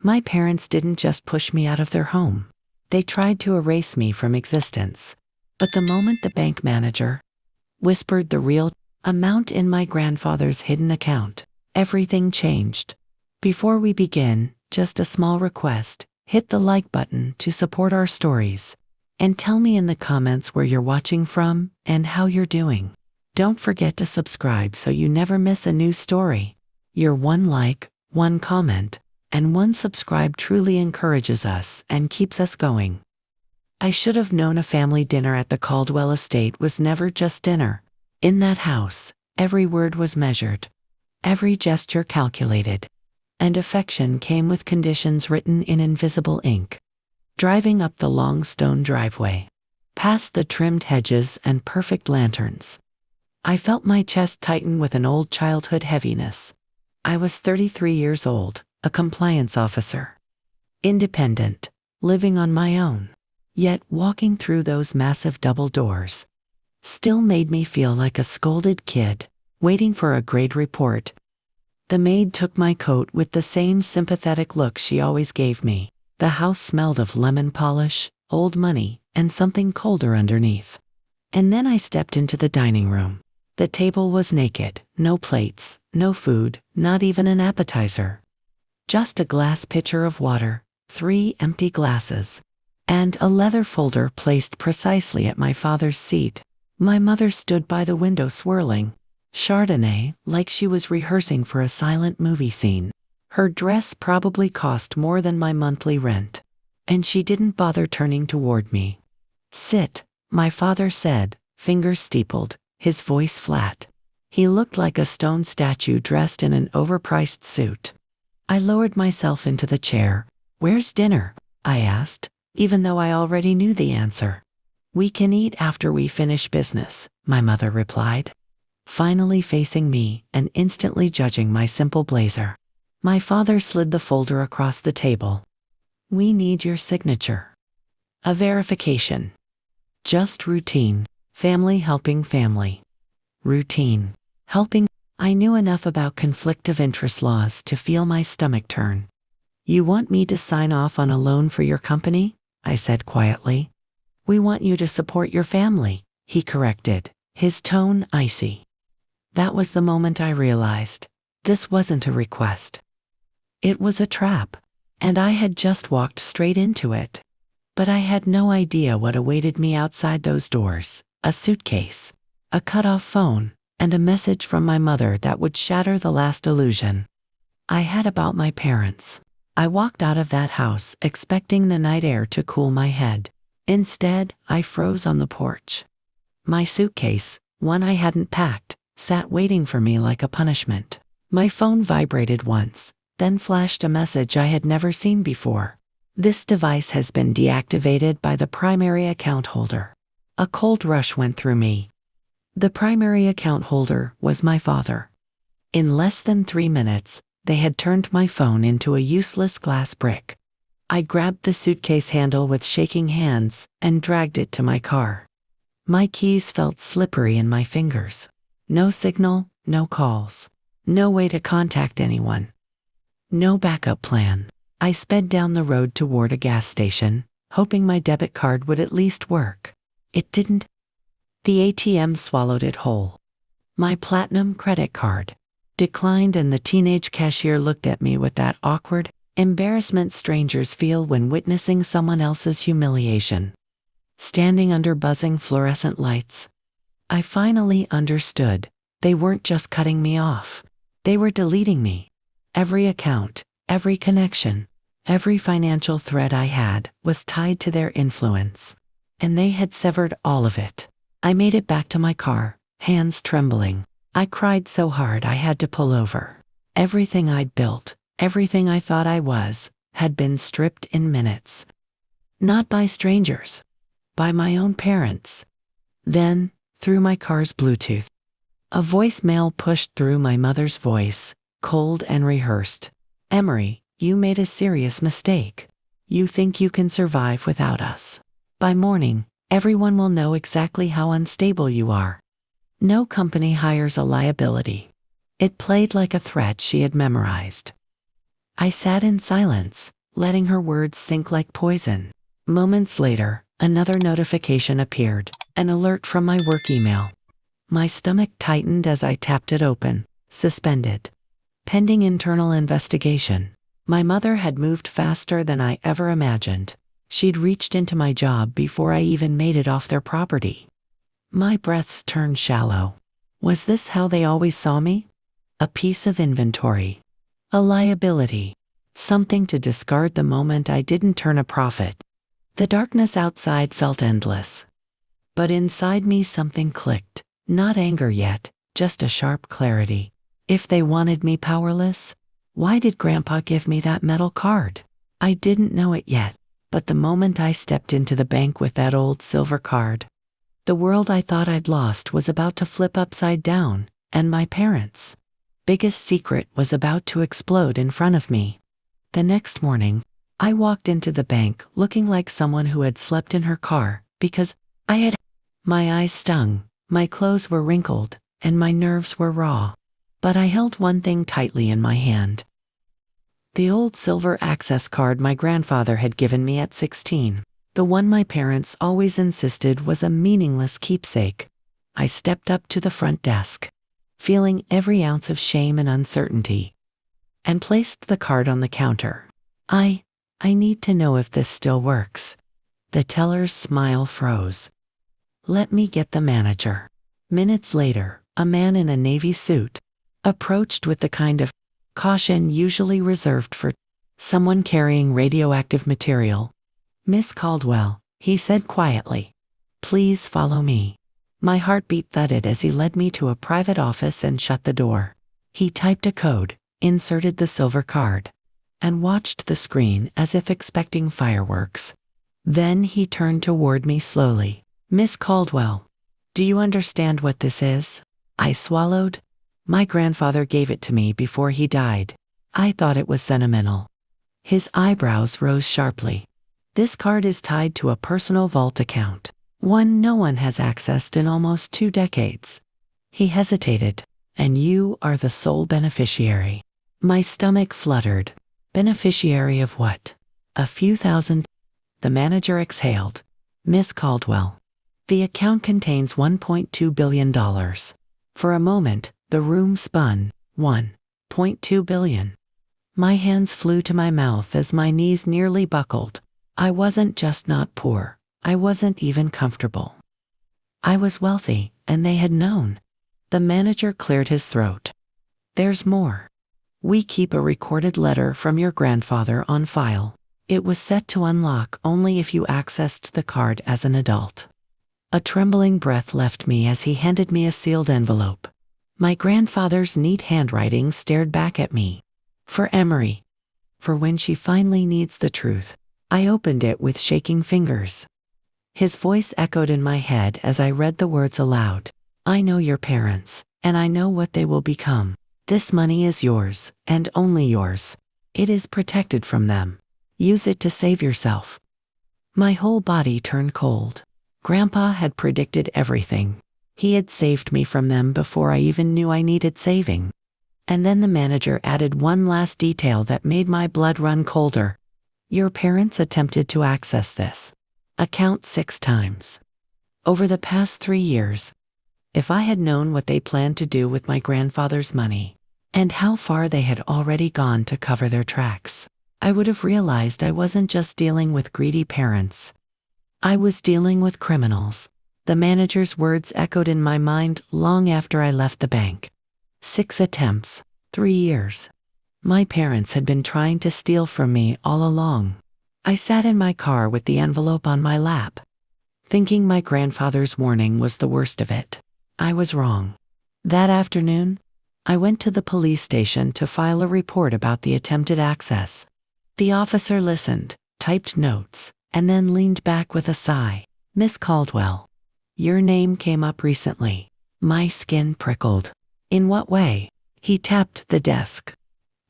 My parents didn't just push me out of their home. They tried to erase me from existence. But the moment the bank manager whispered the real amount in my grandfather's hidden account, everything changed. Before we begin, just a small request: hit the like button to support our stories. And tell me in the comments where you're watching from and how you're doing. Don't forget to subscribe so you never miss a new story. Your one like, one comment, and one subscribe truly encourages us and keeps us going. I should have known a family dinner at the Caldwell estate was never just dinner. In that house, every word was measured, every gesture calculated, and affection came with conditions written in invisible ink. Driving up the long stone driveway, past the trimmed hedges and perfect lanterns, I felt my chest tighten with an old childhood heaviness. I was 33 years old, a compliance officer, independent, living on my own. Yet walking through those massive double doors still made me feel like a scolded kid, waiting for a grade report. The maid took my coat with the same sympathetic look she always gave me. The house smelled of lemon polish, old money, and something colder underneath. And then I stepped into the dining room. The table was naked, no plates, no food, not even an appetizer. Just a glass pitcher of water, 3 empty glasses, and a leather folder placed precisely at my father's seat. My mother stood by the window swirling Chardonnay like she was rehearsing for a silent movie scene. Her dress probably cost more than my monthly rent, and she didn't bother turning toward me. "Sit," my father said, fingers steepled, his voice flat. He looked like a stone statue dressed in an overpriced suit. I lowered myself into the chair. "Where's dinner?" I asked, even though I already knew the answer. "We can eat after we finish business," my mother replied, finally facing me and instantly judging my simple blazer. My father slid the folder across the table. "We need your signature. A verification." Just routine. Family helping family. Routine. Helping. I knew enough about conflict of interest laws to feel my stomach turn. "You want me to sign off on a loan for your company?" I said quietly. "We want you to support your family," he corrected, his tone icy. That was the moment I realized this wasn't a request. It was a trap, and I had just walked straight into it. But I had no idea what awaited me outside those doors: a suitcase, a cut-off phone, and a message from my mother that would shatter the last illusion I had about my parents. I walked out of that house expecting the night air to cool my head. Instead, I froze on the porch. My suitcase, one I hadn't packed, sat waiting for me like a punishment. My phone vibrated once, then flashed a message I had never seen before. "This device has been deactivated by the primary account holder." A cold rush went through me. The primary account holder was my father. In less than 3 minutes, they had turned my phone into a useless glass brick. I grabbed the suitcase handle with shaking hands and dragged it to my car. My keys felt slippery in my fingers. No signal, no calls, no way to contact anyone. No backup plan. I sped down the road toward a gas station, hoping my debit card would at least work. It didn't. The ATM swallowed it whole. My platinum credit card declined, and the teenage cashier looked at me with that awkward embarrassment strangers feel when witnessing someone else's humiliation. Standing under buzzing fluorescent lights, I finally understood. They weren't just cutting me off. They were deleting me. Every account, every connection, every financial thread I had was tied to their influence, and they had severed all of it. I made it back to my car, hands trembling. I cried so hard I had to pull over. Everything I'd built, everything I thought I was, had been stripped in minutes. Not by strangers, by my own parents. Then, through my car's Bluetooth, a voicemail pushed through my mother's voice, cold and rehearsed. "Emery, you made a serious mistake. You think you can survive without us. By morning, everyone will know exactly how unstable you are. No company hires a liability." It played like a threat she had memorized. I sat in silence, letting her words sink like poison. Moments later, another notification appeared, an alert from my work email. My stomach tightened as I tapped it open. Suspended. Pending internal investigation. My mother had moved faster than I ever imagined. She'd reached into my job before I even made it off their property. My breaths turned shallow. Was this how they always saw me? A piece of inventory. A liability. Something to discard the moment I didn't turn a profit. The darkness outside felt endless. But inside me something clicked. Not anger yet, just a sharp clarity. If they wanted me powerless, why did Grandpa give me that metal card? I didn't know it yet, but the moment I stepped into the bank with that old silver card, the world I thought I'd lost was about to flip upside down, and my parents' biggest secret was about to explode in front of me. The next morning, I walked into the bank looking like someone who had slept in her car because my eyes stung, my clothes were wrinkled, and my nerves were raw. But I held one thing tightly in my hand. The old silver access card my grandfather had given me at 16. The one my parents always insisted was a meaningless keepsake. I stepped up to the front desk, feeling every ounce of shame and uncertainty, and placed the card on the counter. I need to know if this still works. The teller's smile froze. Let me get the manager. Minutes later, a man in a navy suit approached with the kind of caution usually reserved for someone carrying radioactive material. Miss Caldwell, he said quietly. Please follow me. My heartbeat thudded as he led me to a private office and shut the door. He typed a code, inserted the silver card, and watched the screen as if expecting fireworks. Then he turned toward me slowly. Miss Caldwell, do you understand what this is? I swallowed. My grandfather gave it to me before he died. I thought it was sentimental. His eyebrows rose sharply. This card is tied to a personal vault account, one no one has accessed in almost 2 decades. He hesitated. And you are the sole beneficiary. My stomach fluttered. Beneficiary of what? A few thousand? The manager exhaled. Miss Caldwell, the account contains $1.2 billion. For a moment, the room spun. $1.2 billion. My hands flew to my mouth as my knees nearly buckled. I wasn't just not poor. I wasn't even comfortable. I was wealthy, and they had known. The manager cleared his throat. There's more. We keep a recorded letter from your grandfather on file. It was set to unlock only if you accessed the card as an adult. A trembling breath left me as he handed me a sealed envelope. My grandfather's neat handwriting stared back at me. For Emery. For when she finally needs the truth. I opened it with shaking fingers. His voice echoed in my head as I read the words aloud. I know your parents, and I know what they will become. This money is yours, and only yours. It is protected from them. Use it to save yourself. My whole body turned cold. Grandpa had predicted everything. He had saved me from them before I even knew I needed saving. And then the manager added one last detail that made my blood run colder. Your parents attempted to access this account 6 times. Over the past 3 years. If I had known what they planned to do with my grandfather's money, and how far they had already gone to cover their tracks, I would have realized I wasn't just dealing with greedy parents. I was dealing with criminals. The manager's words echoed in my mind long after I left the bank. 6 attempts, 3 years. My parents had been trying to steal from me all along. I sat in my car with the envelope on my lap, thinking my grandfather's warning was the worst of it. I was wrong. That afternoon, I went to the police station to file a report about the attempted access. The officer listened, typed notes, and then leaned back with a sigh. Miss Caldwell, your name came up recently. My skin prickled. In what way? He tapped the desk.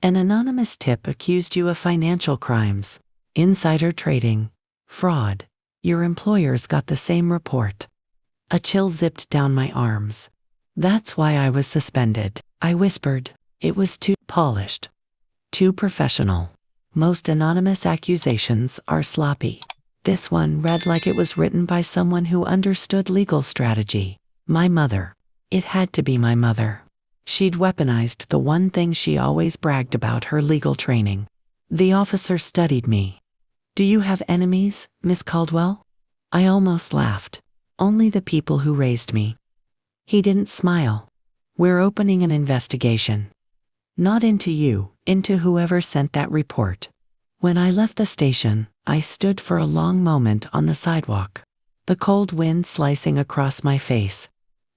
An anonymous tip accused you of financial crimes, insider trading, fraud. Your employers got the same report. A chill zipped down my arms. That's why I was suspended. I whispered. It was too polished. Too professional. Most anonymous accusations are sloppy. This one read like it was written by someone who understood legal strategy. My mother. It had to be my mother. She'd weaponized the one thing she always bragged about: her legal training. The officer studied me. "Do you have enemies, Miss Caldwell?" I almost laughed. "Only the people who raised me." He didn't smile. "We're opening an investigation. Not into you, into whoever sent that report." When I left the station, I stood for a long moment on the sidewalk, the cold wind slicing across my face.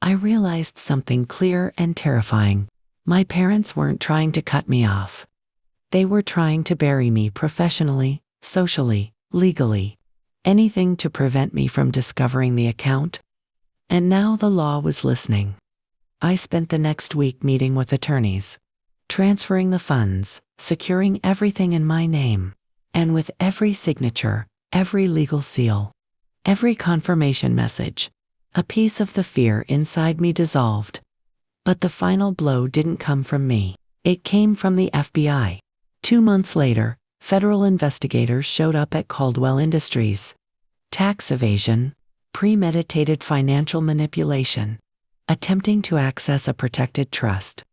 I realized something clear and terrifying. My parents weren't trying to cut me off. They were trying to bury me professionally, socially, legally. Anything to prevent me from discovering the account. And now the law was listening. I spent the next week meeting with attorneys, transferring the funds, securing everything in my name. And with every signature, every legal seal, every confirmation message, a piece of the fear inside me dissolved. But the final blow didn't come from me. It came from the FBI. 2 months later, federal investigators showed up at Caldwell Industries. Tax evasion, premeditated financial manipulation, attempting to access a protected trust.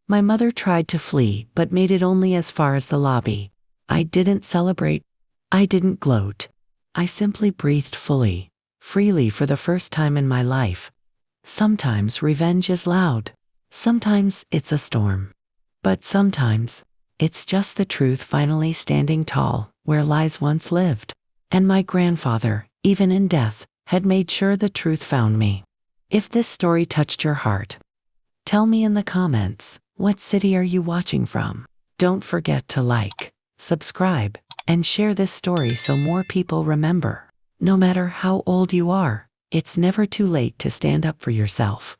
My mother tried to flee, but made it only as far as the lobby. I didn't celebrate. I didn't gloat. I simply breathed fully, freely for the first time in my life. Sometimes revenge is loud. Sometimes it's a storm. But sometimes, it's just the truth finally standing tall where lies once lived. And my grandfather, even in death, had made sure the truth found me. If this story touched your heart, tell me in the comments, what city are you watching from? Don't forget to like, subscribe, and share this story so more people remember. No matter how old you are, it's never too late to stand up for yourself.